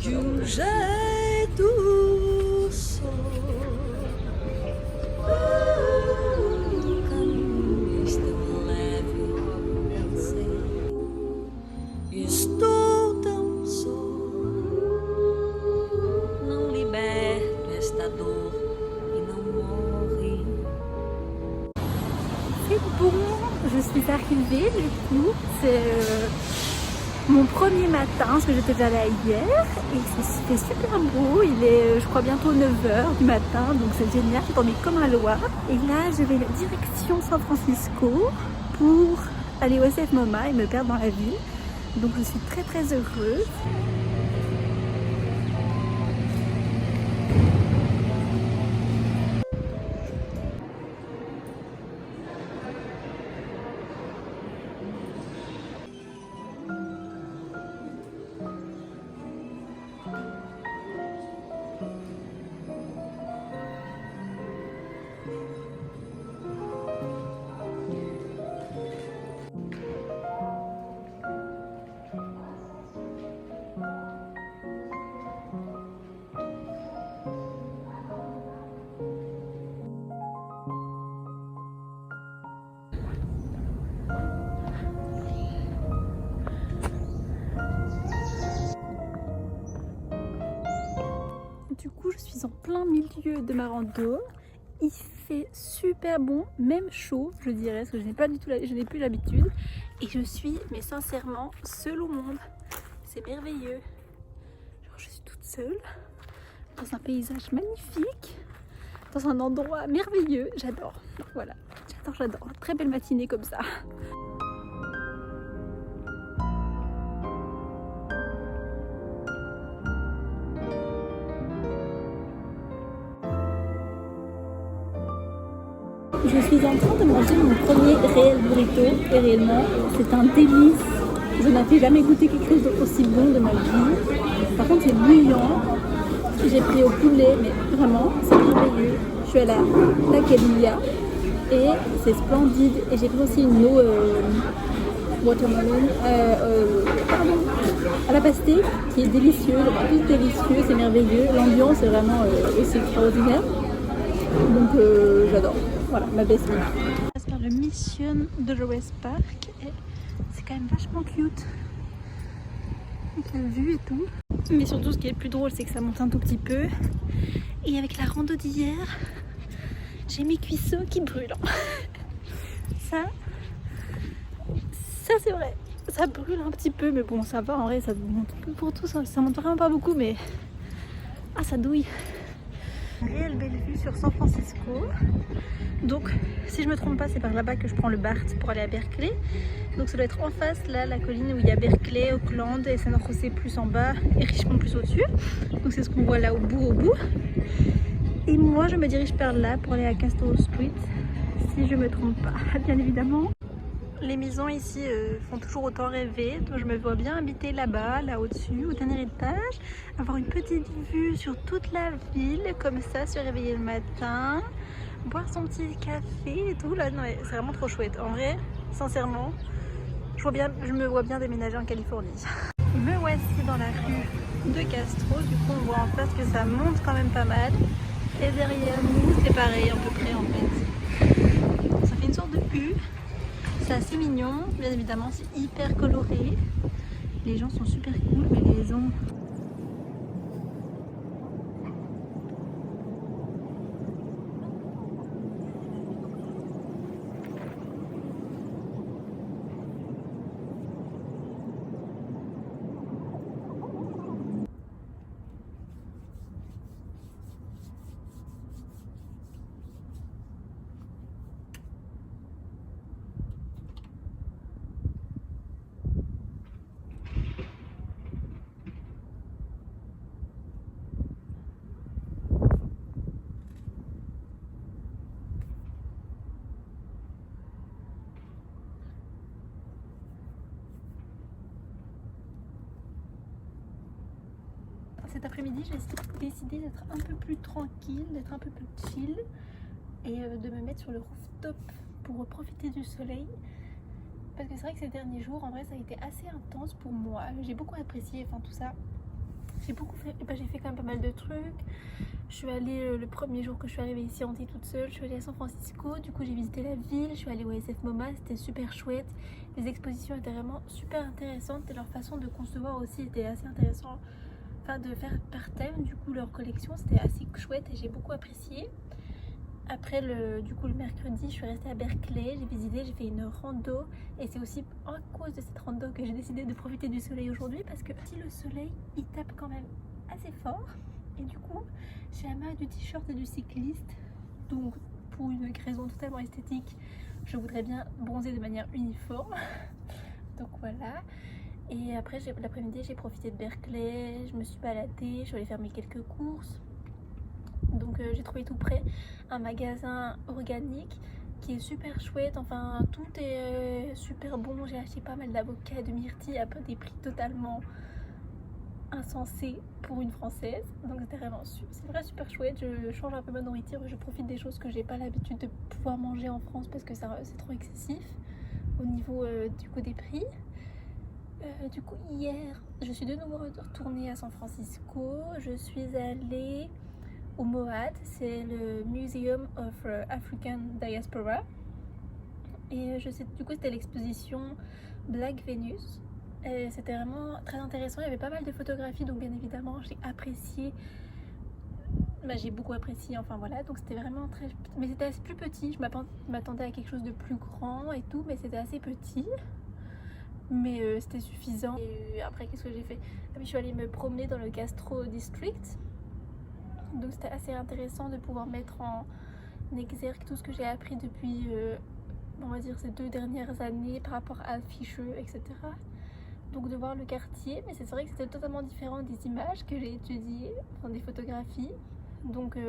de um jeito só. O caminho está leve, eu sei. Estou tão só. Não liberto esta dor e não morre. C'est bon, je suis arrivée du coup, c'est mon premier matin, parce que j'étais déjà là hier, et c'est super beau, il est je crois bientôt 9h du matin, donc c'est génial, j'ai dormi comme un loir. Et là je vais direction San Francisco pour aller au SF MoMA et me perdre dans la ville, donc je suis très très heureuse. Du coup, je suis en plein milieu de ma rando. Il fait super bon, même chaud, je dirais, parce que je n'ai pas du tout, je n'ai plus l'habitude. Et je suis, mais sincèrement, seule au monde. C'est merveilleux. Genre, je suis toute seule, dans un paysage magnifique, dans un endroit merveilleux. J'adore. Voilà, j'adore. Très belle matinée comme ça. Je suis en train de manger mon premier réel burrito et réellement c'est un délice. Je n'avais jamais goûté quelque chose d'aussi bon de ma vie. Par contre c'est bouillant. J'ai pris au poulet mais vraiment c'est merveilleux. Je suis à la Quesadilla et c'est splendide. Et j'ai pris aussi une eau watermelon à la pastèque qui est délicieuse. En plus délicieux, c'est merveilleux. L'ambiance est vraiment aussi extraordinaire. Donc j'adore. Voilà, ma best friend. On passe par le Mission Dolores Park et c'est quand même vachement cute. Avec la vue et tout. Mais surtout ce qui est le plus drôle c'est que ça monte un tout petit peu. Et avec la rando d'hier, j'ai mes cuisseaux qui brûlent. Ça c'est vrai. Ça brûle un petit peu mais bon ça va en vrai, ça monte pour tout ça monte vraiment pas beaucoup mais ça douille. Réelle belle vue sur San Francisco. Donc si je me trompe pas c'est par là-bas que je prends le BART pour aller à Berkeley. Donc ça doit être en face là la colline où il y a Berkeley, Oakland et San Jose plus en bas et Richmond plus au-dessus. Donc c'est ce qu'on voit là au bout. Et moi je me dirige par là pour aller à Castro Street si je me trompe pas bien évidemment. Les maisons ici font toujours autant rêver, donc je me vois bien habiter là-bas, là au-dessus, au dernier étage, avoir une petite vue sur toute la ville, comme ça, se réveiller le matin, boire son petit café et tout, là, non, c'est vraiment trop chouette. En vrai, sincèrement, je me vois bien déménager en Californie. Me voici dans la rue de Castro, du coup on voit en face que ça monte quand même pas mal, et derrière nous c'est pareil à peu près en fait. Ça fait une sorte de U. C'est assez mignon, bien évidemment c'est hyper coloré. Les gens sont super cool, mais les maisons... Cet après-midi, j'ai décidé d'être un peu plus tranquille, d'être un peu plus chill et de me mettre sur le rooftop pour profiter du soleil. Parce que c'est vrai que ces derniers jours, en vrai, ça a été assez intense pour moi. J'ai beaucoup apprécié, enfin tout ça. j'ai fait quand même pas mal de trucs. Je suis allée le premier jour que je suis arrivée ici en toute seule, je suis allée à San Francisco, du coup j'ai visité la ville, je suis allée au SF MoMA, c'était super chouette. Les expositions étaient vraiment super intéressantes et leur façon de concevoir aussi était assez intéressante. Enfin de faire par thème, du coup leur collection c'était assez chouette et j'ai beaucoup apprécié. Après le mercredi je suis restée à Berkeley, j'ai visité, j'ai fait une rando et c'est aussi à cause de cette rando que j'ai décidé de profiter du soleil aujourd'hui parce que si le soleil il tape quand même assez fort et du coup j'ai la marque du t-shirt et du cycliste, donc pour une raison totalement esthétique je voudrais bien bronzer de manière uniforme donc voilà. Et après l'après-midi j'ai profité de Berkeley, je me suis baladée, je suis allée faire mes quelques courses. Donc j'ai trouvé tout près un magasin organique qui est super chouette, enfin tout est super bon. J'ai acheté pas mal d'avocats, de myrtilles à des prix totalement insensés pour une française. Donc c'était vraiment c'est vrai super chouette, je change un peu ma nourriture, je profite des choses que j'ai pas l'habitude de pouvoir manger en France parce que c'est trop excessif au niveau du coup des prix. Du coup hier je suis de nouveau retournée à San Francisco, je suis allée au MOAD, c'est le Museum of African Diaspora et du coup c'était l'exposition Black Venus. C'était vraiment très intéressant, il y avait pas mal de photographies donc bien évidemment j'ai apprécié, j'ai beaucoup apprécié, enfin voilà, donc c'était vraiment très, mais c'était assez plus petit, je m'attendais à quelque chose de plus grand et tout, mais c'était assez petit, mais c'était suffisant. Et après qu'est-ce que j'ai fait? Je suis allée me promener dans le Gastro District, donc c'était assez intéressant de pouvoir mettre en exergue tout ce que j'ai appris depuis on va dire ces 2 dernières années par rapport à Fisher, etc. Donc de voir le quartier, mais c'est vrai que c'était totalement différent des images que j'ai étudiées, enfin des photographies. Donc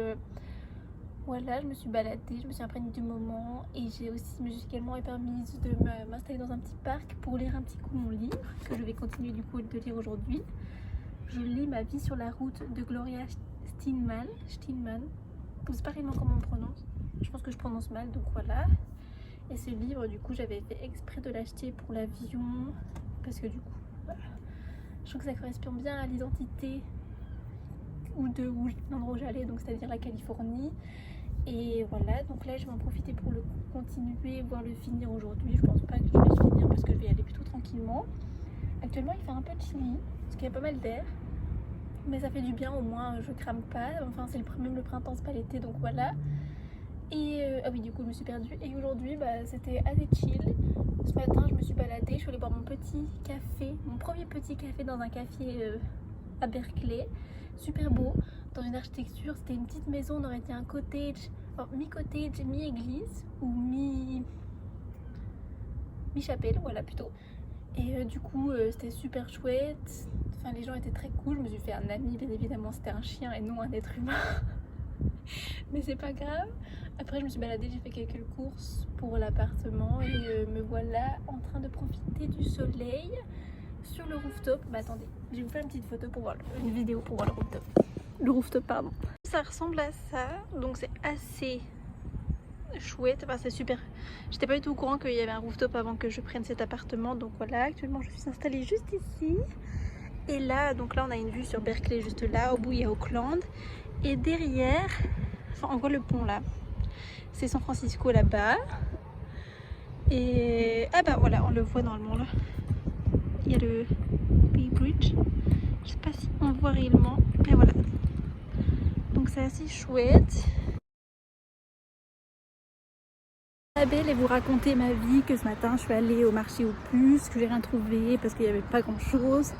voilà, je me suis baladée, je me suis imprégnée du moment et me suis également permise de m'installer dans un petit parc pour lire un petit coup mon livre que je vais continuer du coup de lire aujourd'hui. Je lis Ma vie sur la route de Gloria Steinem. Je sais pas réellement comment on prononce, je pense que je prononce mal, donc voilà. Et ce livre du coup j'avais fait exprès de l'acheter pour l'avion parce que du coup voilà, je trouve que ça correspond bien à l'identité l'endroit où j'allais, donc c'est à dire la Californie. Et voilà, donc là je vais en profiter pour le continuer, voire le finir aujourd'hui. Je pense pas que je vais le finir parce que je vais y aller plutôt tranquillement. Actuellement il fait un peu chilly parce qu'il y a pas mal d'air, mais ça fait du bien, au moins je crame pas, enfin c'est même le printemps, c'est pas l'été, donc voilà. Et ah oui, du coup je me suis perdue et aujourd'hui c'était assez chill. Ce matin je me suis baladée, je suis allée boire mon premier petit café dans un café à Berkeley, super beau, dans une architecture, c'était une petite maison, on aurait dit un cottage, mi-cottage, mi-église ou mi-chapelle, voilà plutôt. Et du coup c'était super chouette, enfin les gens étaient très cool, je me suis fait un ami, bien évidemment c'était un chien et non un être humain mais c'est pas grave. Après je me suis baladée, j'ai fait quelques courses pour l'appartement et me voilà en train de profiter du soleil sur le rooftop. Attendez, je vais vous faire une petite photo pour voir une vidéo pour voir le rooftop pardon. Ça ressemble à ça, donc c'est assez chouette, enfin c'est super. J'étais pas du tout au courant qu'il y avait un rooftop avant que je prenne cet appartement, donc voilà, actuellement je suis installée juste ici. Et là, donc là on a une vue sur Berkeley juste là, au bout il y a Oakland. Et derrière, enfin on voit le pont là, c'est San Francisco là-bas. Et voilà, on le voit normalement là. Il y a le Bay Bridge. Je sais pas si on le voit réellement, mais voilà. Donc c'est assez chouette. Belle et vous raconter ma vie, que ce matin je suis allée au marché aux puces, que j'ai rien trouvé parce qu'il n'y avait pas grand chose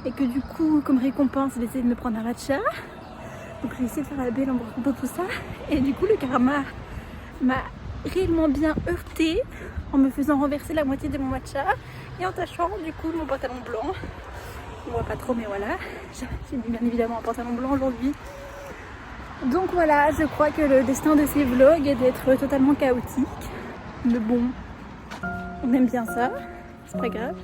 et que du coup comme récompense j'ai essayé de me prendre un matcha. Donc j'ai essayé de faire la belle en racontant tout ça et du coup le karma m'a réellement bien heurté en me faisant renverser la moitié de mon matcha et en tachant du coup mon pantalon blanc. On voit pas trop mais voilà, j'ai mis bien évidemment un pantalon blanc aujourd'hui. Donc voilà, je crois que le destin de ces vlogs est d'être totalement chaotique. Mais bon, on aime bien ça, c'est pas grave.